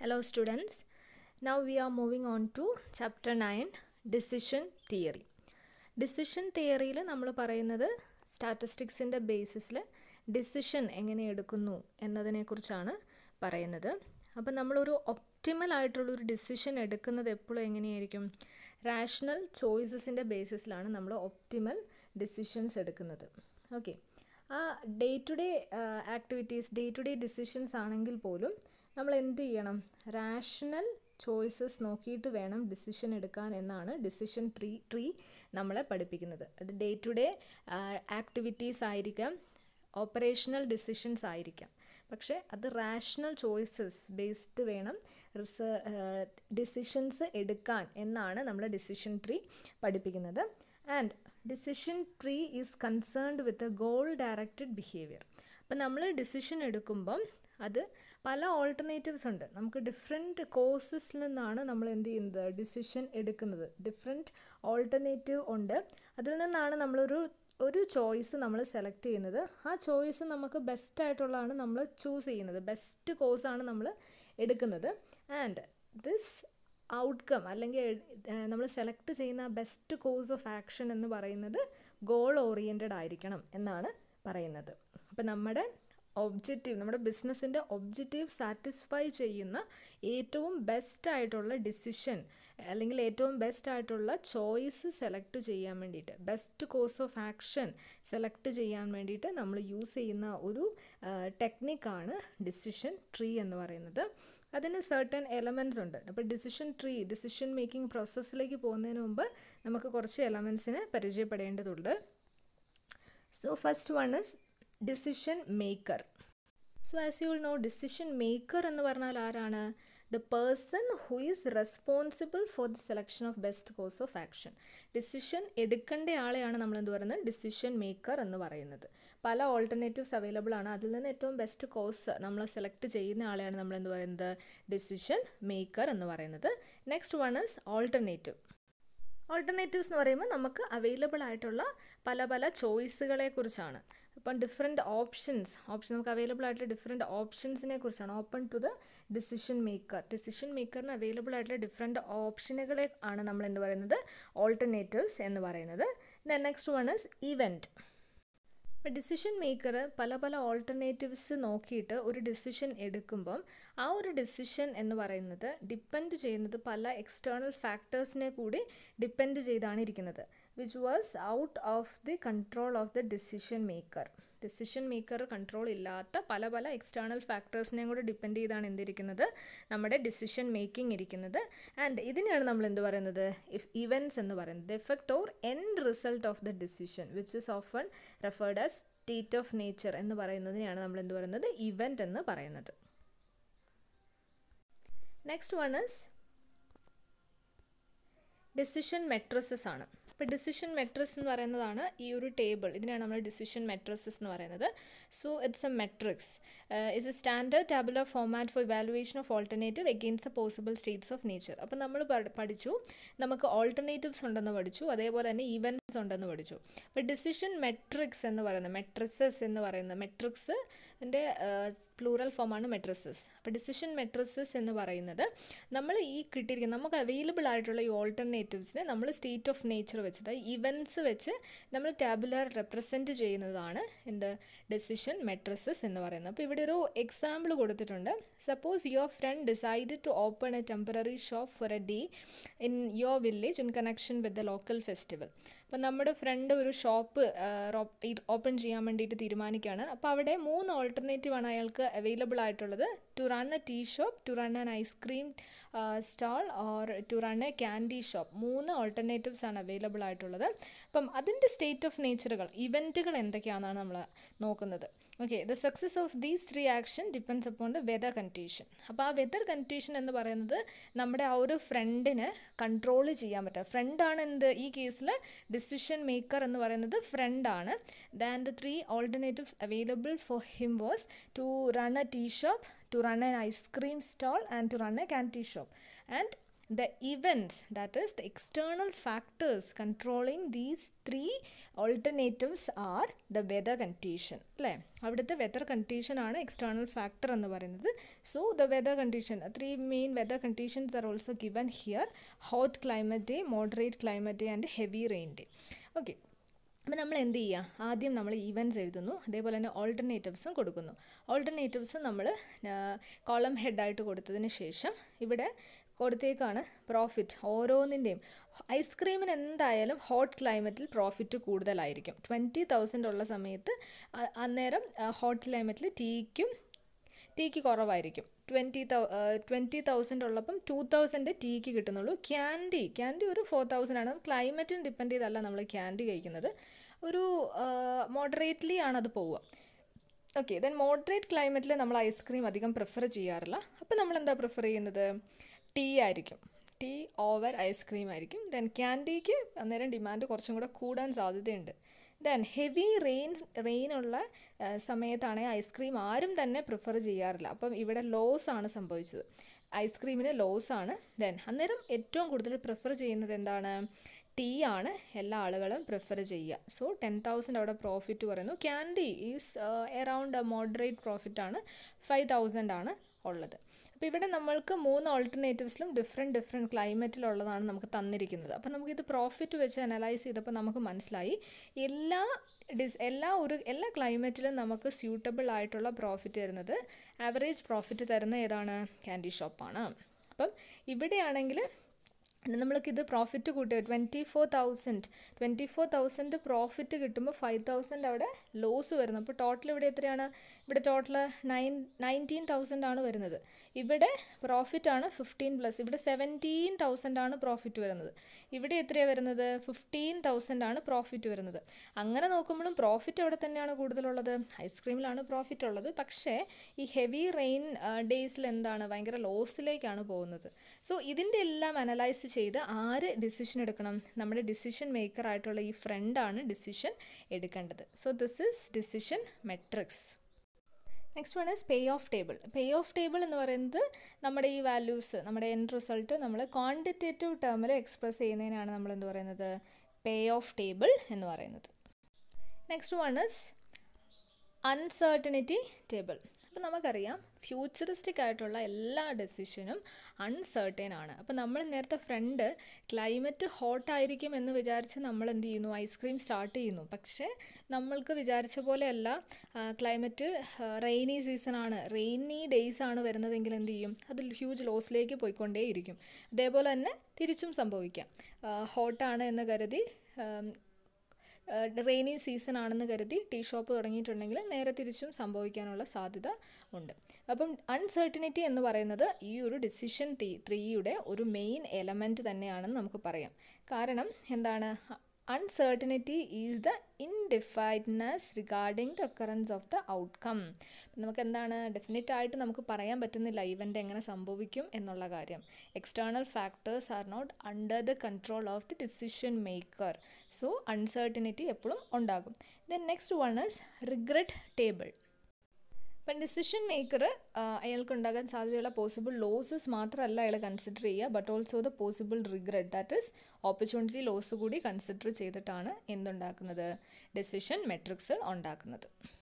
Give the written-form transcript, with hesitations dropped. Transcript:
Hello students, now we are moving on to chapter 9 decision theory. Decision theory il nammal parayunnathu statistics inde basis il decision engane edukkunnu ennadine kurichana parayunnathu. Appo nammal oru optimal aayittulla oru decision edukkunnathu eppolum enganeyirikkum rational choices inde basis ilana nammal optimal decisions edukkunnathu. Okay, day to day activities, day to day decisions ആണെങ്കിൽ പോലും നമ്മൾ എന്ത് ചെയ്യണം, rational choices നോക്കിയിട്ട് വേണം decision എടുക്കാൻ എന്നാണ് decision tree നമ്മളെ പഠിപ്പിക്കുന്നത്. അത് ഡേ ടു ഡേ ആക്ടിവിറ്റീസ് ആയിരിക്കാം, ഓപ്പറേഷണൽ ഡിസിഷൻസ് ആയിരിക്കാം, പക്ഷേ അത് റാഷണൽ ചോയ്സസ് ബേസ്ഡ് വേണം ഡിസിഷൻസ് എടുക്കാൻ എന്നാണ് നമ്മൾ ഡിസിഷൻ ട്രീ പഠിപ്പിക്കുന്നത്. And decision tree is concerned with goal directed behaviour. അപ്പം നമ്മൾ ഡിസിഷൻ എടുക്കുമ്പം അത് പല ഓൾട്ടർനേറ്റീവ്സ് ഉണ്ട്. നമുക്ക് ഡിഫറെൻറ്റ് കോഴ്സസിൽ നിന്നാണ് നമ്മൾ എന്ത് ചെയ്യുന്നത്, ഡിസിഷൻ എടുക്കുന്നത്. ഡിഫറെൻറ്റ് ഓൾട്ടർനേറ്റീവ് ഉണ്ട്, അതിൽ നിന്നാണ് നമ്മളൊരു ചോയ്സ് നമ്മൾ സെലക്ട് ചെയ്യുന്നത്. ആ ചോയ്സ് നമുക്ക് ബെസ്റ്റ് ആയിട്ടുള്ളതാണ് നമ്മൾ ചൂസ് ചെയ്യുന്നത്, ബെസ്റ്റ് കോഴ്സാണ് നമ്മൾ എടുക്കുന്നത്. ആൻഡ് ദിസ് ഔട്ട്കം അല്ലെങ്കിൽ നമ്മൾ സെലക്ട് ചെയ്യുന്ന ബെസ്റ്റ് കോഴ്സ് ഓഫ് ആക്ഷൻ എന്ന് പറയുന്നത് ഗോൾ ഓറിയൻറ്റഡ് ആയിരിക്കണം എന്നാണ് പറയുന്നത്. അപ്പം നമ്മുടെ ബിസിനസ്സിൻ്റെ ഒബ്ജക്റ്റീവ് സാറ്റിസ്ഫൈ ചെയ്യുന്ന ഏറ്റവും ബെസ്റ്റ് ആയിട്ടുള്ള ഡിസിഷൻ അല്ലെങ്കിൽ ഏറ്റവും ബെസ്റ്റ് ആയിട്ടുള്ള ചോയ്സ് സെലക്ട് ചെയ്യാൻ വേണ്ടിയിട്ട്, best course of action select ചെയ്യാൻ വേണ്ടിയിട്ട് നമ്മൾ യൂസ് ചെയ്യുന്ന ഒരു ടെക്നിക്കാണ് ഡിസിഷൻ ട്രീ എന്ന് പറയുന്നത്. അതിന് സർട്ടൻ എലമെൻറ്റ്സ് ഉണ്ട്. അപ്പോൾ ഡിസിഷൻ മേക്കിംഗ് പ്രോസസ്സിലേക്ക് പോകുന്നതിന് മുമ്പ് നമുക്ക് കുറച്ച് എലമെൻറ്റ്സിനെ പരിചയപ്പെടേണ്ടതുണ്ട്. So first one is decision maker. So as you all know, decision maker എന്ന് പറഞ്ഞാൽ ആരാണ്? The person who is responsible for the selection of best course of action. Decision എടുക്കേണ്ട ആളെയാണ് നമ്മൾ എന്ത് പറയുന്നത്, ഡിസിഷൻ മേക്കർ എന്ന് പറയുന്നത്. പല ഓൾട്ടർനേറ്റീവ്സ് അവൈലബിൾ ആണ്, അതിൽ നിന്ന് ഏറ്റവും ബെസ്റ്റ് കോഴ്സ് നമ്മൾ സെലക്ട് ചെയ്യുന്ന ആളെയാണ് നമ്മൾ എന്ത് പറയുന്നത്, ഡിസിഷൻ മേക്കർ എന്ന് പറയുന്നത്. Next one is alternative. Alternatives എന്ന് പറയുമ്പോൾ നമുക്ക് അവൈലബിൾ ആയിട്ടുള്ള പല ചോയ്സുകളെ കുറിച്ചാണ്. അപ്പം ഡിഫറെൻറ്റ് ഓപ്ഷൻസ് നമുക്ക് അവൈലബിൾ ആയിട്ടുള്ള ഡിഫറെൻറ്റ് ഓപ്ഷൻസിനെ കുറിച്ചാണ്. ഓപ്പൺ ടു ദ ഡിസിഷൻ മേക്കറിന് അവൈലബിൾ ആയിട്ടുള്ള ഡിഫറെൻറ്റ് ഓപ്ഷനുകളെ ആണ് നമ്മൾ എന്ത് പറയുന്നത്, ഓൾട്ടർനേറ്റീവ്സ് എന്ന് പറയുന്നത്. Next one is event. അപ്പോൾ ഡിസിഷൻ മേക്കർ പല ഓൾട്ടർനേറ്റീവ്സ് നോക്കിയിട്ട് ഒരു ഡിസിഷൻ എടുക്കുമ്പം ആ ഒരു ഡിസിഷൻ എന്ന് പറയുന്നത് ഡിപ്പെൻഡ് ചെയ്യുന്നത് പല എക്സ്റ്റേണൽ ഫാക്ടേഴ്സിനെ കൂടി ഡിപ്പെൻഡ് ചെയ്താണ് ഇരിക്കുന്നത്, which was out of the control of the decision maker control ഇല്ലാത്ത പല എക്സ്റ്റേണൽ ഫാക്ടേഴ്സിനെയും കൂടി ഡിപ്പെൻഡ് ചെയ്താണ് എന്തിരിക്കുന്നത്, നമ്മുടെ ഡിസിഷൻ മേക്കിംഗ് ഇരിക്കുന്നത്. ആൻഡ് ഇതിനെയാണ് നമ്മൾ എന്ത് പറയുന്നത്, ഇവൻറ്റ്സ് എന്ന് പറയുന്നത്. Effect or end result of the decision which is often referred as state of nature എന്ന് പറയുന്നതിനെയാണ് നമ്മൾ എന്ത് പറയുന്നത്, ഇവൻറ്റ് എന്ന് പറയുന്നത്. Next one is decision matrices ആണ്. അപ്പോൾ ഡിസിഷൻ മെട്രിക്സ് എന്ന് പറയുന്നതാണ് ഈ ഒരു ടേബിൾ, ഇതിനാണ് നമ്മൾ ഡിസിഷൻ മെട്രിസസ് എന്ന് പറയുന്നത്. So it's A matrix is A standard tabular format four evaluation of alternative against the possible States of nature. അപ്പോൾ നമ്മൾ പഠിച്ചു, നമുക്ക് ഓൾട്ടർനേറ്റീവ്സ് ഉണ്ടെന്ന് പഠിച്ചു, അതേപോലെ തന്നെ ഇവൻറ്റ്സ് ഉണ്ടെന്ന് പഠിച്ചു. അപ്പോൾ ഡിസിഷൻ മെട്രിക്സ് എന്ന് പറയുന്നത്, മെട്രിസസ് എന്ന് പറയുന്നത്, മെട്രിക്സിൻ്റെ പ്ലൂറൽ ഫോമാണ് മെട്രിസസ്. അപ്പോൾ ഡിസിഷൻ മെട്രിസസ് എന്ന് പറയുന്നത് നമ്മൾ ഈ കിട്ടിയിരിക്കുന്ന നമുക്ക് അവൈലബിൾ ആയിട്ടുള്ള ഈ ഓൾട്ടർനേറ്റീവ്സിനെ നമ്മൾ സ്റ്റേറ്റ് ഓഫ് നേച്ചർ വെച്ചത് ഇവൻറ്റ്സ് വെച്ച് നമ്മൾ ടാബുലർ റെപ്രസെൻറ്റ് ചെയ്യുന്നതാണ് എന്ത്, ഡിസിഷൻ മെട്രിസസ് എന്ന് പറയുന്നത്. അപ്പോൾ ഇവിടെ ഒരു എക്സാമ്പിൾ കൊടുത്തിട്ടുണ്ട്. Suppose your friend decided to open a temporary shop for a day in your village in connection with the local festival. അപ്പം നമ്മുടെ ഫ്രണ്ട് ഒരു ഷോപ്പ് ഓപ്പൺ ചെയ്യാൻ വേണ്ടിയിട്ട് തീരുമാനിക്കുകയാണ്. അപ്പോൾ അവിടെ 3 ഓൾട്ടർനേറ്റീവാണ് അയാൾക്ക് അവൈലബിൾ ആയിട്ടുള്ളത്. To run a tea shop, to run an ice cream stall or to run a candy shop. 3 alternatives ആണ് അവൈലബിൾ ആയിട്ടുള്ളത്. അപ്പം അതിൻ്റെ സ്റ്റേറ്റ് ഓഫ് നേച്ചറുകൾ, ഇവൻറ്റുകൾ എന്തൊക്കെയാണെന്നാണ് നമ്മൾ നോക്കുന്നത്. Okay, the success of these 3 action depends upon the weather condition. അപ്പോൾ ആ whether condition എന്ന് പറയുന്നത് നമ്മുടെ ആ ഒരു ഫ്രണ്ടിന് കൺട്രോൾ ചെയ്യാൻ പറ്റുക. ഫ്രണ്ടാണ് എന്ത്, ഈ കേസിൽ ഡിസിഷൻ മേക്കർ എന്ന് പറയുന്നത് ഫ്രണ്ടാണ്. Then the 3 alternatives available for him was to run a tea shop, to run an ice cream stall and to run a candy shop. And the events, that is the external factors controlling these three alternatives are the weather condition. അല്ലേ, അവിടുത്തെ weather കണ്ടീഷനാണ് external factor എന്ന് പറയുന്നത്. So the weather condition, three main weather conditions are also given here: hot climate day, moderate climate day and heavy rain day. Okay, അപ്പോൾ നമ്മൾ എന്ത് ചെയ്യുക, ആദ്യം നമ്മൾ ഈവൻസ് എഴുതുന്നു, അതേപോലെ തന്നെ ഓൾട്ടർനേറ്റീവ്സും കൊടുക്കുന്നു. ഓൾട്ടർനേറ്റീവ്സ് നമ്മൾ കോളം ഹെഡായിട്ട് കൊടുത്തതിന് ശേഷം ഇവിടെ കൊടുത്തേക്കാണ് പ്രോഫിറ്റ് ഓരോന്നിൻ്റെയും. ഐസ്ക്രീമിന് എന്തായാലും ഹോട്ട് ക്ലൈമറ്റിൽ പ്രോഫിറ്റ് കൂടുതലായിരിക്കും. 20,000 ഉള്ള സമയത്ത് അന്നേരം ഹോട്ട് ക്ലൈമറ്റിൽ ടീക്ക് കുറവായിരിക്കും. 20,000 ഉള്ളപ്പം 2,000 ടീക്ക് കിട്ടുന്നുള്ളൂ. ക്യാൻഡി ഒരു 4,000 ആണ്. ക്ലൈമറ്റിന് ഡിപ്പെൻഡ് ചെയ്തല്ല നമ്മൾ ക്യാൻഡി കഴിക്കുന്നത്, ഒരു മോഡറേറ്റ്ലി ആണ് അത് പോവുക. ഓക്കെ, ദെൻ മോഡറേറ്റ് ക്ലൈമറ്റിൽ നമ്മൾ ഐസ്ക്രീം അധികം പ്രിഫർ ചെയ്യാറില്ല. അപ്പോൾ നമ്മൾ എന്താ പ്രിഫർ ചെയ്യുന്നത്? ടീ ആയിരിക്കും. ടീ ഓവർ ഐസ്ക്രീം ആയിരിക്കും. ദെൻ ക്യാൻഡിക്ക് അന്നേരം ഡിമാൻഡ് കുറച്ചും കൂടെ കൂടാൻ സാധ്യതയുണ്ട്. ദെൻ ഹെവി റെയിനുള്ള സമയത്താണെങ്കിൽ ഐസ്ക്രീം ആരും തന്നെ പ്രിഫർ ചെയ്യാറില്ല. അപ്പം ഇവിടെ ലോസ് ആണ് സംഭവിച്ചത്, ഐസ്ക്രീമിന് ലോസ് ആണ്. ദെൻ അന്നേരം ഏറ്റവും കൂടുതൽ പ്രിഫർ ചെയ്യുന്നത് എന്താണ്? ടീ ആണ് എല്ലാ ആളുകളും പ്രിഫർ ചെയ്യുക. സോ 10,000 അവിടെ പ്രോഫിറ്റ് പറയുന്നു. ക്യാൻഡി ഈസ് എറൗണ്ട് മോഡറേറ്റ് പ്രോഫിറ്റാണ്, 5,000 ആണ് ഉള്ളത്. അപ്പോൾ ഇവിടെ നമ്മൾക്ക് 3 ഓൾട്ടർനേറ്റീവ്സിലും ഡിഫറെൻറ്റ് ക്ലൈമറ്റിലുള്ളതാണ് നമുക്ക് തന്നിരിക്കുന്നത്. അപ്പോൾ നമുക്കിത് പ്രോഫിറ്റ് വെച്ച് അനലൈസ് ചെയ്തപ്പോൾ നമുക്ക് മനസ്സിലായി എല്ലാ ക്ലൈമറ്റിലും നമുക്ക് സ്യൂട്ടബിൾ ആയിട്ടുള്ള പ്രോഫിറ്റ് തരുന്നത്, ആവറേജ് പ്രോഫിറ്റ് തരുന്ന ഏതാണ്? ക്യാൻഡി ഷോപ്പാണ്. അപ്പം ഇവിടെയാണെങ്കിൽ നമ്മൾക്കിത് പ്രോഫിറ്റ് കൂട്ടുക 24,000 പ്രോഫിറ്റ് കിട്ടുമ്പോൾ 5,000 അവിടെ ലോസ് വരുന്നു. അപ്പോൾ ടോട്ടൽ ഇവിടെ എത്രയാണ്? ഇവിടെ ടോട്ടൽ 19,000 ആണ് വരുന്നത്. ഇവിടെ പ്രോഫിറ്റാണ് 15+, ഇവിടെ 17,000 ആണ് പ്രോഫിറ്റ് വരുന്നത്. ഇവിടെ എത്രയാണ് വരുന്നത്? 15,000 ആണ് പ്രോഫിറ്റ് വരുന്നത്. അങ്ങനെ നോക്കുമ്പോഴും പ്രോഫിറ്റ് അവിടെ തന്നെയാണ് കൂടുതലുള്ളത്, ഐസ്ക്രീമിലാണ് പ്രോഫിറ്റ് ഉള്ളത്. പക്ഷേ ഈ ഹെവി റെയിൻ ഡേയ്സിൽ എന്താണ്? ഭയങ്കര ലോസിലേക്കാണ് പോകുന്നത്. സോ ഇതിൻ്റെ എല്ലാം അനലൈസ് ചെയ്ത് ആര് ഡിസിഷൻ എടുക്കണം? നമ്മുടെ ഡിസിഷൻ മേക്കർ ആയിട്ടുള്ള ഈ ഫ്രണ്ടാണ് ഡിസിഷൻ എടുക്കേണ്ടത്. So this is decision matrix. Next one is pay of table. Pay of table എന്ന് പറയുന്നത് നമ്മുടെ ഈ വാല്യൂസ്, നമ്മുടെ എൻഡ് റിസൾട്ട് നമ്മൾ ക്വാണ്ടിറ്റേറ്റീവ് ടേമിൽ എക്സ്പ്രസ് ചെയ്യുന്നതിനാണ് നമ്മൾ എന്ത് പറയുന്നത്? പേ ഓഫ് ടേബിൾ എന്ന് പറയുന്നത്. Next one is uncertainty table. അപ്പോൾ നമുക്കറിയാം ഫ്യൂച്ചറിസ്റ്റിക് ആയിട്ടുള്ള എല്ലാ ഡെസിഷനും അൺസർട്ടൻ ആണ്. അപ്പോൾ നമ്മൾ നേരത്തെ ഫ്രണ്ട് ക്ലൈമറ്റ് ഹോട്ടായിരിക്കും എന്ന് വിചാരിച്ച് നമ്മൾ എന്ത് ചെയ്യുന്നു? ഐസ്ക്രീം സ്റ്റാർട്ട് ചെയ്യുന്നു. പക്ഷേ നമ്മൾക്ക് വിചാരിച്ച പോലെയല്ല, ക്ലൈമറ്റ് റെയിനി സീസണാണ്, റെയിനി ഡേയ്സ് ആണ് വരുന്നതെങ്കിൽ എന്ത് ചെയ്യും? അത് ഹ്യൂജ് ലോസിലേക്ക് പോയിക്കൊണ്ടേയിരിക്കും. അതേപോലെ തന്നെ തിരിച്ചും സംഭവിക്കാം. ഹോട്ടാണ് എന്ന് കരുതി, റെയിനി സീസൺ ആണെന്ന് കരുതി ടീ ഷോപ്പ് തുടങ്ങിയിട്ടുണ്ടെങ്കിൽ നേരെ തിരിച്ചും സംഭവിക്കാനുള്ള സാധ്യത ഉണ്ട്. അപ്പം അൺസർട്ടനിറ്റി എന്ന് പറയുന്നത് ഈ ഒരു ഡിസിഷൻ ട്രീയുടെ ഒരു മെയിൻ എലമെൻറ്റ് തന്നെയാണെന്ന് നമുക്ക് പറയാം. കാരണം എന്താണ്? Uncertainty is the indefiniteness regarding the occurrence of the outcome. നമുക്ക് എന്താണ്? ഡെഫിനറ്റായിട്ട് നമുക്ക് പറയാൻ പറ്റുന്നില്ല ഇവൻ്റ് എങ്ങനെ സംഭവിക്കും എന്നുള്ള കാര്യം. External factors are not under the control of the decision maker. So uncertainty എപ്പോഴും ഉണ്ടാകും. Then next one is regret table. അപ്പം ഡിസിഷൻ മേക്കർ അയാൾക്ക് ഉണ്ടാകാൻ സാധ്യതയുള്ള പോസിബിൾ ലോസസ് മാത്രമല്ല അയാൾ കൺസിഡർ ചെയ്യുക, but also the possible regret, that is opportunity loss കൂടി കൺസിഡർ ചെയ്തിട്ടാണ് എന്തുണ്ടാക്കുന്നത്? ഡിസിഷൻ മെട്രിക്സ് ഉണ്ടാക്കുന്നത്.